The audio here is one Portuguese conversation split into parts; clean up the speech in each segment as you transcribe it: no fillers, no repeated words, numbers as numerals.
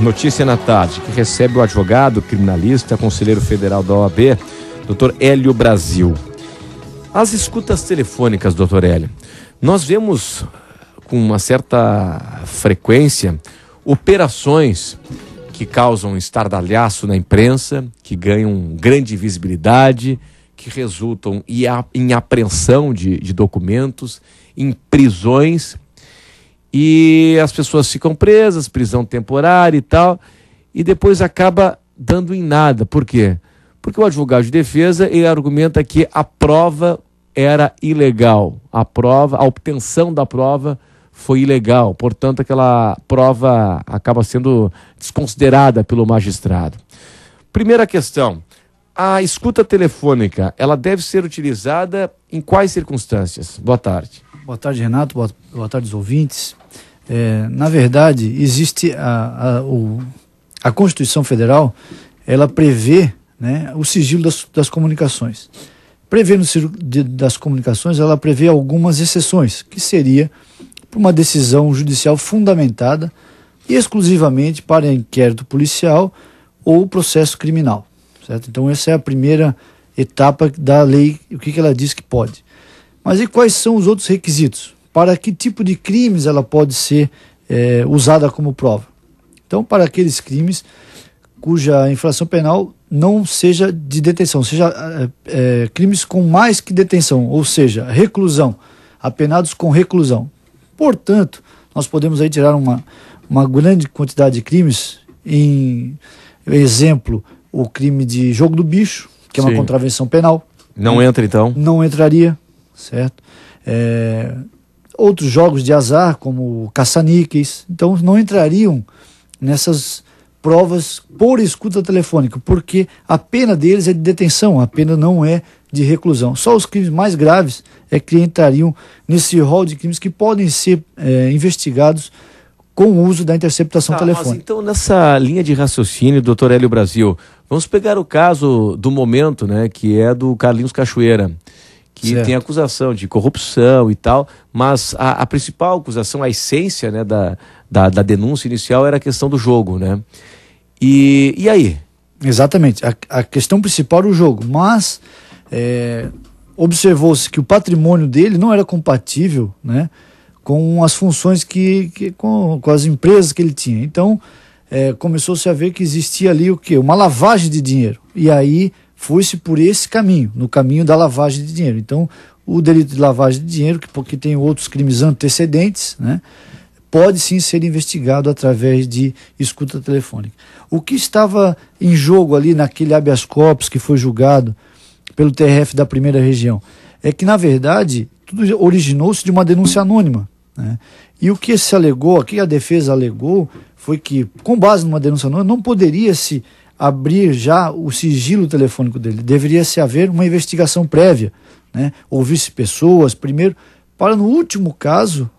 Notícia na Tarde, que recebe o advogado, criminalista, conselheiro federal da OAB, Dr. Hélio Brasil. As escutas telefônicas, Dr. Hélio, nós vemos com uma certa frequência operações que causam estardalhaço na imprensa, que ganham grande visibilidade, que resultam em apreensão de documentos, em prisões, e as pessoas ficam presas, prisão temporária e tal, e depois acaba dando em nada. Por quê? Porque o advogado de defesa, ele argumenta que a prova era ilegal, a obtenção da prova foi ilegal, portanto aquela prova acaba sendo desconsiderada pelo magistrado. Primeira questão, a escuta telefônica, ela deve ser utilizada em quais circunstâncias? Boa tarde. Boa tarde, Renato, boa tarde aos ouvintes. Na verdade, existe a Constituição Federal, ela prevê, né, o sigilo das comunicações. Prevê no sigilo das comunicações, ela prevê algumas exceções, que seria por uma decisão judicial fundamentada exclusivamente para inquérito policial ou processo criminal, certo? Então essa é a primeira etapa da lei, o que ela diz que pode. Mas e quais são os outros requisitos? Para que tipo de crimes ela pode ser usada como prova? Então, para aqueles crimes cuja infração penal não seja de detenção, seja crimes com mais que detenção, ou seja, reclusão, apenados com reclusão. Portanto, nós podemos aí tirar uma grande quantidade de crimes, em exemplo, o crime de jogo do bicho, que é uma contravenção penal. Não entra então? Não entraria, certo? Outros jogos de azar, como caça-níqueis, então não entrariam nessas provas por escuta telefônica, porque a pena deles é de detenção, a pena não é de reclusão. Só os crimes mais graves é que entrariam nesse rol de crimes que podem ser investigados com o uso da interceptação telefônica. Mas então, nessa linha de raciocínio, doutor Hélio Brasil, vamos pegar o caso do momento, né, que é do Carlinhos Cachoeira, que tem acusação de corrupção e tal, mas a principal acusação, a essência, né, da denúncia inicial era a questão do jogo, né? E aí? Exatamente, a questão principal era o jogo, mas observou-se que o patrimônio dele não era compatível, né, com as funções com as empresas que ele tinha. Então começou-se a ver que existia ali o quê? Uma lavagem de dinheiro, e aí foi-se por esse caminho, no caminho da lavagem de dinheiro. Então, o delito de lavagem de dinheiro, porque tem outros crimes antecedentes, né, pode sim ser investigado através de escuta telefônica. O que estava em jogo ali naquele habeas corpus que foi julgado pelo TRF da primeira região é que, na verdade, tudo originou-se de uma denúncia anônima, né? E o que se alegou, o que a defesa alegou, foi que, com base numa denúncia anônima, não poderia se abrir já o sigilo telefônico dele. Deveria se haver uma investigação prévia, né? Ouvir-se pessoas primeiro, para no último caso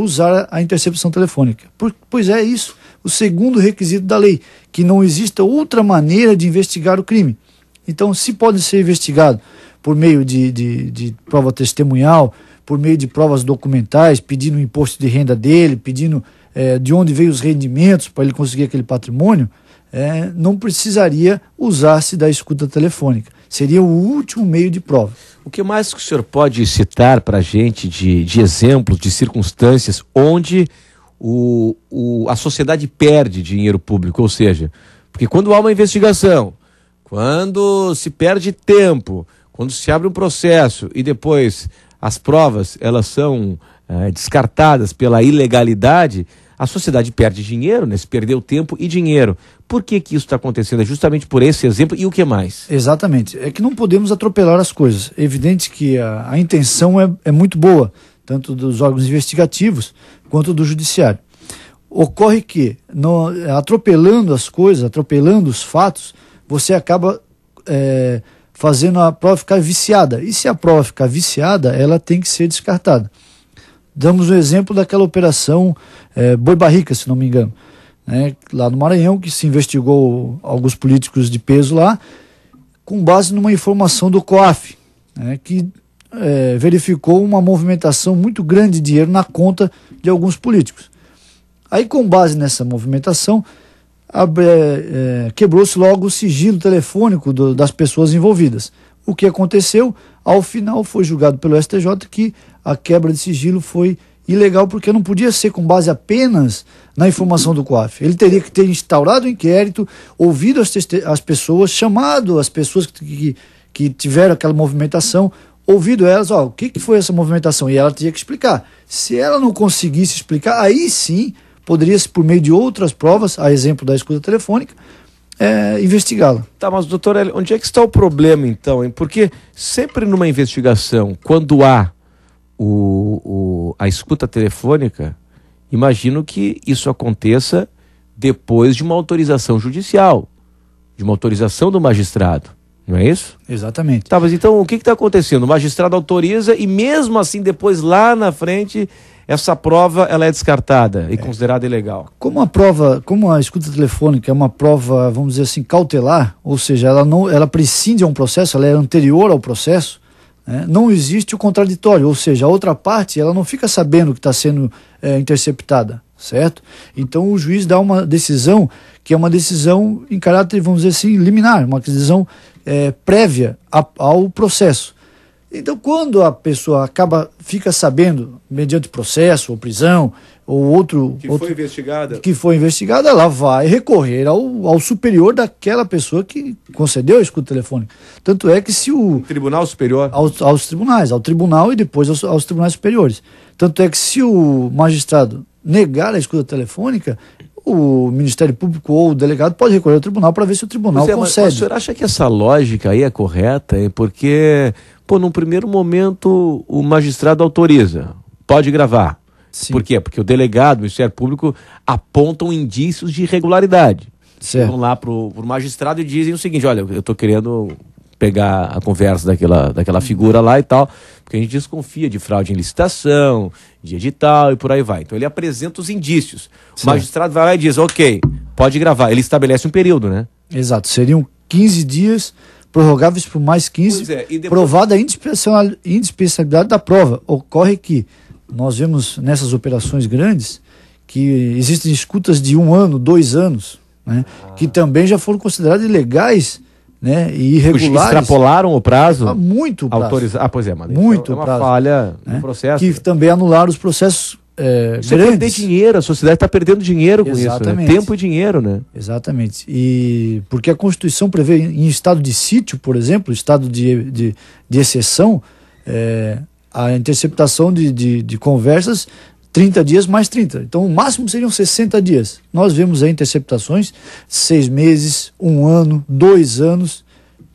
usar a interceptação telefônica. Pois é isso, o segundo requisito da lei, que não exista outra maneira de investigar o crime. Então, se pode ser investigado por meio de prova testemunhal, por meio de provas documentais, pedindo o imposto de renda dele, pedindo de onde veio os rendimentos para ele conseguir aquele patrimônio, não precisaria usar-se da escuta telefônica. Seria o último meio de prova. O que mais que o senhor pode citar para a gente de exemplos, de circunstâncias onde a sociedade perde dinheiro público? Ou seja, porque quando há uma investigação, quando se perde tempo, quando se abre um processo e depois as provas elas são descartadas pela ilegalidade, a sociedade perde dinheiro, né? Se perdeu tempo e dinheiro. Por que isso está acontecendo? É justamente por esse exemplo e o que mais? Exatamente. É que não podemos atropelar as coisas. É evidente que a intenção é muito boa, tanto dos órgãos investigativos quanto do judiciário. Ocorre que, atropelando as coisas, atropelando os fatos, você acaba fazendo a prova ficar viciada. E se a prova ficar viciada, ela tem que ser descartada. Damos o exemplo daquela operação Boi Barrica, se não me engano, né, lá no Maranhão, que se investigou alguns políticos de peso lá, com base numa informação do COAF, né, que verificou uma movimentação muito grande de dinheiro na conta de alguns políticos. Aí, com base nessa movimentação, quebrou-se logo o sigilo telefônico das pessoas envolvidas. O que aconteceu? Ao final foi julgado pelo STJ que a quebra de sigilo foi ilegal, porque não podia ser com base apenas na informação do COAF. Ele teria que ter instaurado o inquérito, ouvido as pessoas, chamado as pessoas que tiveram aquela movimentação, ouvido elas, o que foi essa movimentação? E ela teria que explicar. Se ela não conseguisse explicar, aí sim poderia-se, por meio de outras provas, a exemplo da escuta telefônica, investigá-la. Tá, mas doutor Hélio, onde é que está o problema então, hein? Porque sempre numa investigação, quando há a escuta telefônica, imagino que isso aconteça depois de uma autorização judicial, de uma autorização do magistrado, não é isso? Exatamente. Tá, mas então o que está acontecendo? O magistrado autoriza e mesmo assim depois lá na frente essa prova ela é descartada e considerada ilegal. Como a escuta telefônica é uma prova, vamos dizer assim, cautelar, ou seja, ela prescinde a um processo, ela é anterior ao processo, não existe o contraditório, ou seja, a outra parte ela não fica sabendo que está sendo interceptada, certo? Então o juiz dá uma decisão que é uma decisão em caráter, vamos dizer assim, liminar, uma decisão prévia ao processo. Então quando a pessoa fica sabendo, mediante processo ou prisão, ou outro que foi investigada, ela vai recorrer ao superior daquela pessoa que concedeu a escuta telefônica. Tanto é que se o Tribunal Superior aos tribunais, ao tribunal e depois aos tribunais superiores. Tanto é que se o magistrado negar a escuta telefônica, o Ministério Público ou o delegado pode recorrer ao tribunal para ver se o tribunal concede. Mas o senhor acha que essa lógica aí é correta? Porque, num primeiro momento o magistrado autoriza, pode gravar. Sim. Por quê? Porque o delegado, o Ministério Público apontam indícios de irregularidade. Vão lá pro magistrado e dizem o seguinte: olha, eu estou querendo pegar a conversa daquela figura lá e tal, porque a gente desconfia de fraude em licitação, de edital e por aí vai. Então ele apresenta os indícios. O magistrado vai lá e diz: ok, pode gravar. Ele estabelece um período, né? Exato, seriam 15 dias, prorrogáveis por mais 15, e depois... provada a indispensabilidade da prova. Ocorre que nós vemos nessas operações grandes que existem escutas de 1 ano, 2 anos, né, que também já foram consideradas ilegais, né, e irregulares. Extrapolaram o prazo? Muito prazo. Pois é, mas muito é uma prazo, falha né, no processo. Que também anularam os processos grandes. Perder dinheiro, a sociedade está perdendo dinheiro com isso, né? Tempo e dinheiro, né? Exatamente. E porque a Constituição prevê em estado de sítio, por exemplo, estado de exceção, a interceptação de conversas 30 dias mais 30. Então o máximo seriam 60 dias. Nós vemos aí interceptações 6 meses, 1 ano, 2 anos,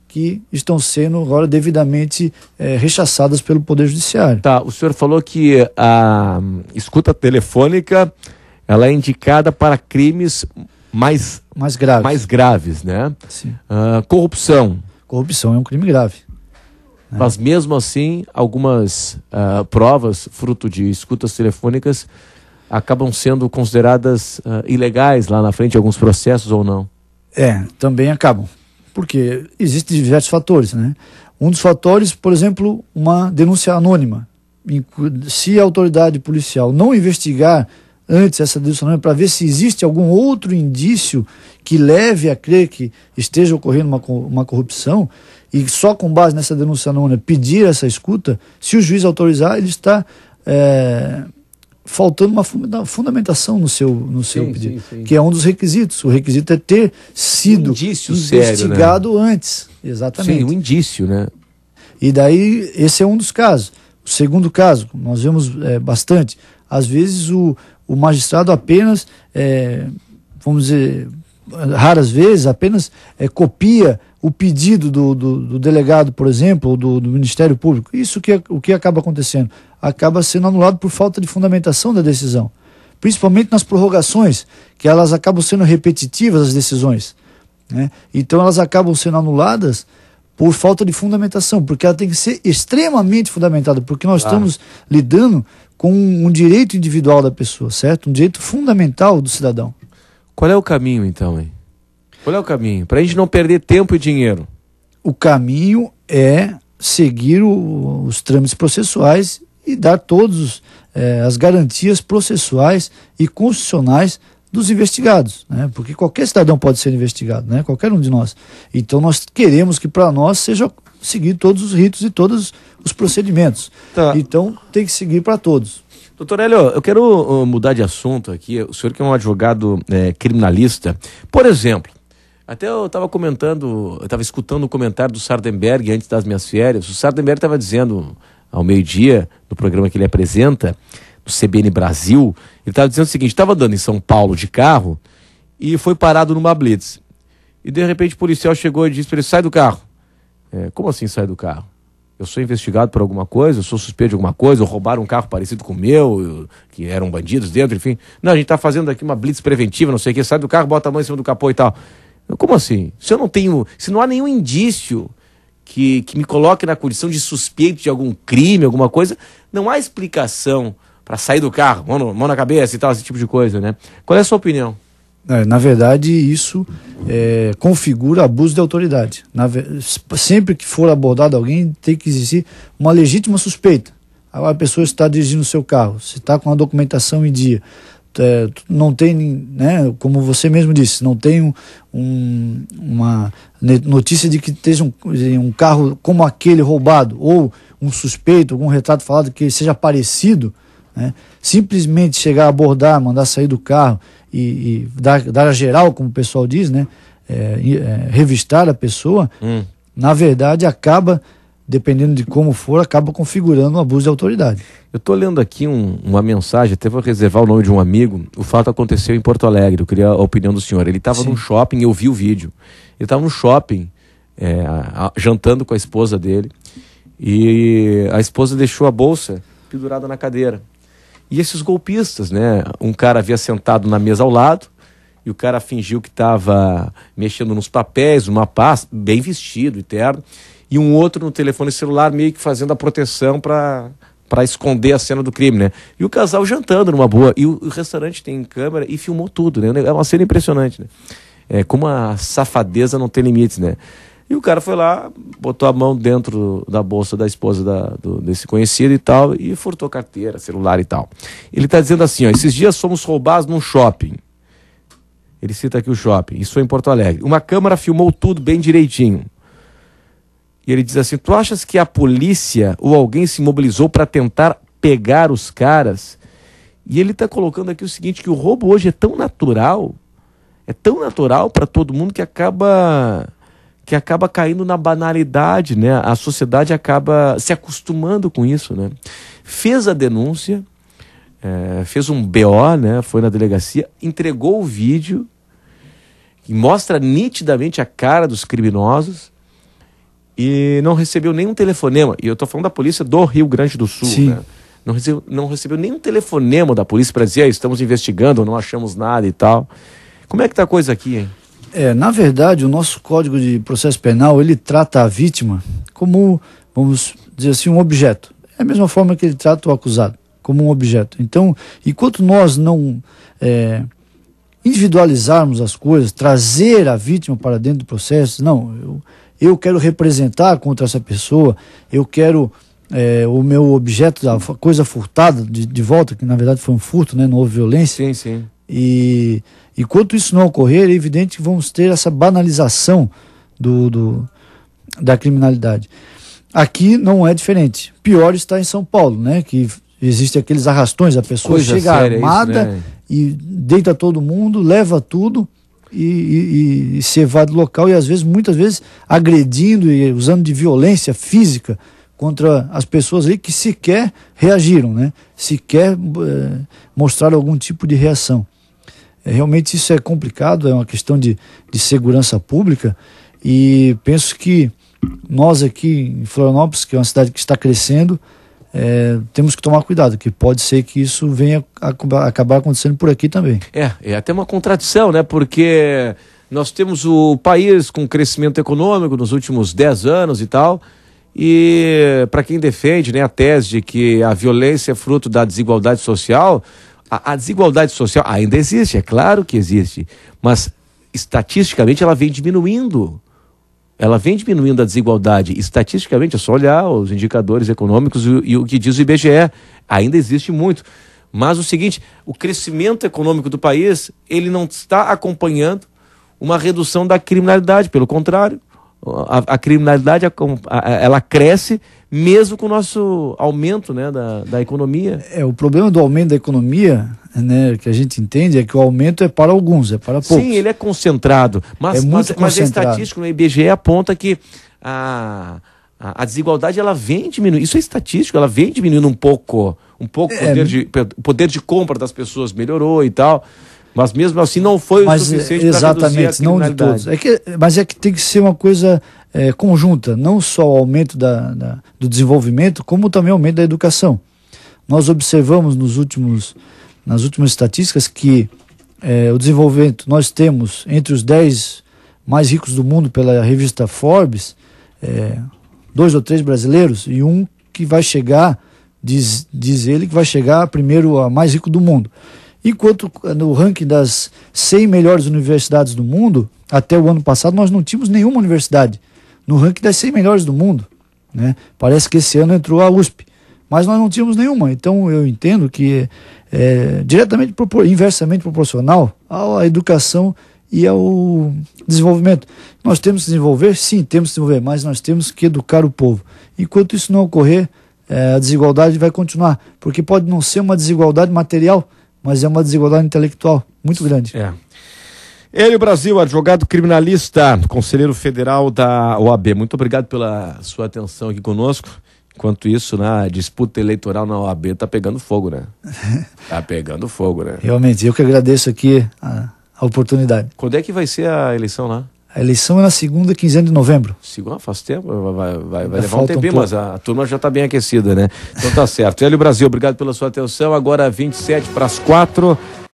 que estão sendo agora devidamente rechaçadas pelo Poder Judiciário. Tá, o senhor falou que a escuta telefônica ela é indicada para crimes mais graves, né? Sim. Corrupção. Corrupção é um crime grave. Mas mesmo assim, algumas provas, fruto de escutas telefônicas, acabam sendo consideradas ilegais lá na frente, alguns processos ou não? Também acabam. Porque existem diversos fatores, né? Um dos fatores, por exemplo, uma denúncia anônima. Se a autoridade policial não investigar antes essa denúncia anônima para ver se existe algum outro indício que leve a crer que esteja ocorrendo uma corrupção, e só com base nessa denúncia anônima pedir essa escuta, se o juiz autorizar, ele está faltando uma fundamentação no seu pedido, sim. Que é um dos requisitos. O requisito é ter sido investigado antes. Exatamente. Sim, um indício, né? E daí, esse é um dos casos. O segundo caso, nós vemos bastante, às vezes o magistrado apenas, vamos dizer, raras vezes, apenas copia o pedido do delegado, por exemplo, ou do Ministério Público. Isso o que acaba acontecendo? Acaba sendo anulado por falta de fundamentação da decisão. Principalmente nas prorrogações, que elas acabam sendo repetitivas, as decisões, né? Então elas acabam sendo anuladas por falta de fundamentação, porque ela tem que ser extremamente fundamentada, porque nós estamos lidando com um direito individual da pessoa, certo? Um direito fundamental do cidadão. Qual é o caminho, então, hein? Qual é o caminho? Para a gente não perder tempo e dinheiro. O caminho é seguir os trâmites processuais e dar todas as garantias processuais e constitucionais dos investigados, né? Porque qualquer cidadão pode ser investigado, né? Qualquer um de nós. Então nós queremos que para nós seja seguir todos os ritos e todos os procedimentos. Tá. Então tem que seguir para todos. Doutor Hélio, eu quero mudar de assunto aqui. O senhor que é um advogado criminalista, por exemplo, até eu estava comentando, eu estava escutando o comentário do Sardenberg antes das minhas férias. O Sardenberg estava dizendo ao meio-dia, no programa que ele apresenta, do CBN Brasil, ele estava dizendo o seguinte: estava andando em São Paulo de carro e foi parado numa blitz. E de repente o policial chegou e disse para ele: sai do carro. Como assim sai do carro? Eu sou investigado por alguma coisa, eu sou suspeito de alguma coisa, ou roubaram um carro parecido com o meu, que eram bandidos dentro, enfim. Não, a gente está fazendo aqui uma blitz preventiva, não sei o que, sai do carro, bota a mão em cima do capô e tal. Como assim? Se eu não tenho, se não há nenhum indício que me coloque na condição de suspeito de algum crime, alguma coisa, não há explicação para sair do carro, mão na cabeça e tal, esse tipo de coisa, né? Qual é a sua opinião? Na verdade, isso configura abuso de autoridade. Sempre que for abordado alguém, tem que existir uma legítima suspeita. A pessoa está dirigindo o seu carro, se está com a documentação em dia, não tem, né, como você mesmo disse, não tem uma notícia de que esteja um carro como aquele roubado, ou um suspeito, algum retrato falado que seja parecido, né? Simplesmente chegar a abordar, mandar sair do carro e dar a geral, como o pessoal diz, né? Revistar a pessoa, na verdade acaba, dependendo de como for, acaba configurando um abuso de autoridade. Eu estou lendo aqui uma mensagem, até vou reservar o nome de um amigo. O fato aconteceu em Porto Alegre, eu queria a opinião do senhor. Ele estava num shopping, eu vi o vídeo. Ele estava no shopping, jantando com a esposa dele, e a esposa deixou a bolsa pendurada na cadeira. E esses golpistas, né? Um cara havia sentado na mesa ao lado, e o cara fingiu que estava mexendo nos papéis, uma pasta, bem vestido e terno, e um outro no telefone celular meio que fazendo a proteção para esconder a cena do crime, né? E o casal jantando numa boa. E o restaurante tem câmera e filmou tudo, né? É uma cena impressionante, né? Como a safadeza não tem limites, né? E o cara foi lá, botou a mão dentro da bolsa da esposa desse conhecido e tal, e furtou carteira, celular e tal. Ele está dizendo assim, ó: esses dias fomos roubados num shopping. Ele cita aqui o shopping, isso foi em Porto Alegre. Uma câmera filmou tudo bem direitinho. E ele diz assim: tu achas que a polícia ou alguém se mobilizou para tentar pegar os caras? E ele está colocando aqui o seguinte, que o roubo hoje é tão natural para todo mundo, que acaba caindo na banalidade, né? A sociedade acaba se acostumando com isso, né? Fez a denúncia, fez um BO, né? Foi na delegacia, entregou o vídeo que mostra nitidamente a cara dos criminosos e não recebeu nenhum telefonema. E eu estou falando da polícia do Rio Grande do Sul, né? Não recebeu nenhum telefonema da polícia para dizer: estamos investigando, não achamos nada e tal. Como é que está a coisa aqui, hein? Na verdade, o nosso Código de Processo Penal, ele trata a vítima como, vamos dizer assim, um objeto. É a mesma forma que ele trata o acusado, como um objeto. Então, enquanto nós não individualizarmos as coisas, trazer a vítima para dentro do processo, não, eu quero representar contra essa pessoa, eu quero o meu objeto, da coisa furtada de volta, que na verdade foi um furto, né, não houve violência. Sim, sim. E enquanto isso não ocorrer, é evidente que vamos ter essa banalização da criminalidade. Aqui não é diferente. Pior está em São Paulo, né? Que existem aqueles arrastões, a pessoa chega armada, isso, né? E deita todo mundo, leva tudo e se evade do local, e às vezes, muitas vezes, agredindo e usando de violência física contra as pessoas ali que sequer reagiram, né? Sequer mostraram algum tipo de reação. Realmente isso é complicado, é uma questão de segurança pública, e penso que nós aqui em Florianópolis, que é uma cidade que está crescendo, temos que tomar cuidado, que pode ser que isso venha acabar acontecendo por aqui também. É até uma contradição, né? Porque nós temos o país com crescimento econômico nos últimos 10 anos e tal, e para quem defende, né, a tese de que a violência é fruto da desigualdade social, a desigualdade social ainda existe, é claro que existe, mas estatisticamente ela vem diminuindo. Ela vem diminuindo a desigualdade. Estatisticamente, é só olhar os indicadores econômicos e o que diz o IBGE. Ainda existe muito. Mas o seguinte, o crescimento econômico do país, ele não está acompanhando uma redução da criminalidade, pelo contrário, a criminalidade ela cresce mesmo com o nosso aumento, né, da economia. O problema do aumento da economia, né, que a gente entende é que o aumento é para alguns, é para poucos. Sim, ele é concentrado, mas é estatístico, o IBGE aponta que a desigualdade ela vem diminuindo, isso é estatístico, ela vem diminuindo um pouco o poder de compra das pessoas melhorou e tal, mas mesmo assim não foi o suficiente para reduzir a criminalidade. Não de todos. Mas é que tem que ser uma coisa conjunta, não só o aumento do desenvolvimento, como também o aumento da educação. Nós observamos nas últimas estatísticas que o desenvolvimento, nós temos entre os 10 mais ricos do mundo pela revista Forbes, 2 ou 3 brasileiros e um que vai chegar, diz ele que vai chegar primeiro a mais rico do mundo. Enquanto no ranking das 100 melhores universidades do mundo, até o ano passado nós não tínhamos nenhuma universidade no ranking das 100 melhores do mundo, né? Parece que esse ano entrou a USP, mas nós não tínhamos nenhuma. Então eu entendo que inversamente proporcional à educação e ao desenvolvimento. Nós temos que desenvolver? Sim, temos que desenvolver, mas nós temos que educar o povo. Enquanto isso não ocorrer, a desigualdade vai continuar, porque pode não ser uma desigualdade material, mas é uma desigualdade intelectual muito grande. Hélio Brasil, advogado criminalista, conselheiro federal da OAB. Muito obrigado pela sua atenção aqui conosco. Enquanto isso, a disputa eleitoral na OAB está pegando fogo, né? Está pegando fogo, né? Realmente, eu que agradeço aqui a oportunidade. Quando é que vai ser a eleição lá? A eleição é na segunda quinzena de novembro. Segunda faz tempo, vai levar um tempinho, mas a turma já está bem aquecida, né? Então tá certo. Hélio Brasil, obrigado pela sua atenção. Agora 27 para as 4.